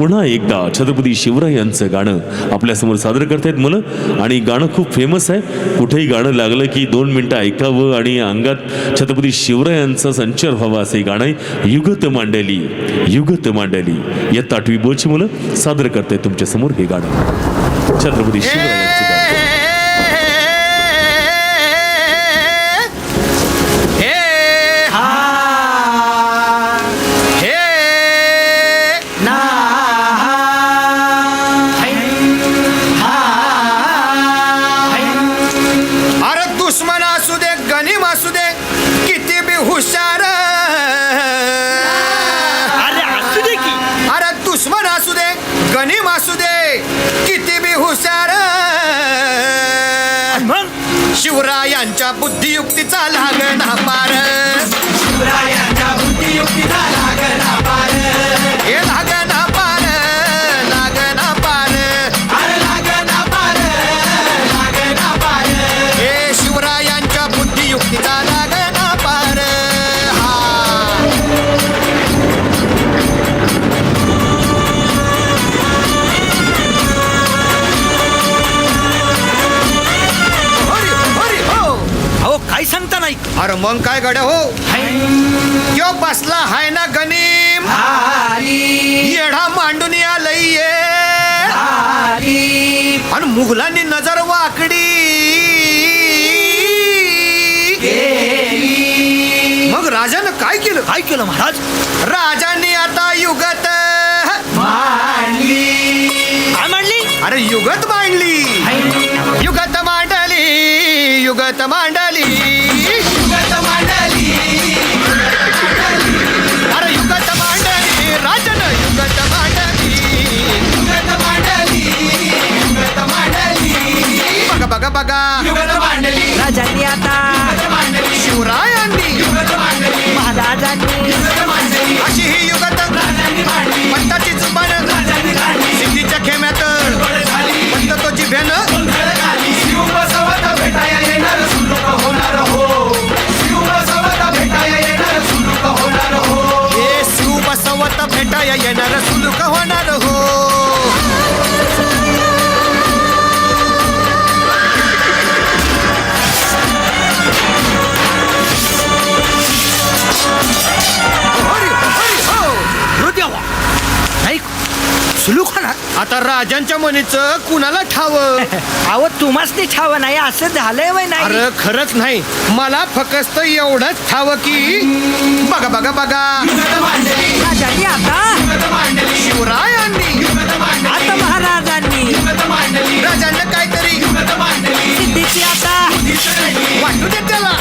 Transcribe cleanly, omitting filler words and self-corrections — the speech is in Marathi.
पुन्हा एकदा छत्रपती शिवरायांचं गाणं आपल्यासमोर सादर करतायत मुलं. आणि गाणं खूप फेमस आहे. कुठेही गाणं लागलं की 2 मिनिटं ऐकावं आणि अंगात छत्रपती शिवरायांचा संचार व्हावा असे गाणं आहे. युगत मांडली युगत मांडली. इयत्ता 8वी बोची मुलं सादर करतायत तुमच्या समोर हे गाणं छत्रपती शिवरायांचं गाणं. गणिम असू दे किती बी हुशार, शिवरायांच्या बुद्धियुक्तीचा लागना पार, शिवरायांच्या बुद्धियुक्तीचा लागना पार, हे लागना पार लागना पार, अरे लागना पार लागना पार, हे शिवरायांच्या बुद्धियुक्तीचा लागना पार. काय सांगता नाही. अरे मग काय गड्या हो, यो बसला हाय ना गणिम, येढा मांडून आलंय आणि मुघलांनी नजर वाकडी, मग राजानं काय केलं? काय केलं महाराज? राजांनी आता युगत मांडली. काय मांडली? अरे युगत मांडली, युगत मांडली, युगत मांडली, युगत मांडली, अरे युगत मांडली, राजानं युगत मांडली, युगत मांडली, युगत मांडली, बघा बघा बघा युगत मांडली, राजांनी आता शिवरायांनी युगत मांडली, महाराजांनी युगत मांडली, अशी ही युगत मांडली, पंताची जुबान सिद्धीच्या खेम्यात पंत तो जिभ्यानं शिव बसवत भेटाया येणार सुलूक होणार हो, शिव बसवत भेटाया येणार सुलूक होणार हो, हे शिव बसवत भेटाया येणार सुलूक होणार हो. सुलूक होणार. आता राजांच्या मनीचं कुणाला ठाव? अहो तुम्हाच ते ठाव नाही असं झालंय वय नाही. अरे खरंच नाही, मला फक्त एवढंच ठाव की बघा बघा बघा राजांनी आता शिवरायांनी आता महाराजांनी राजांना काहीतरी सिद्धीची आता वाटू दे त्याला.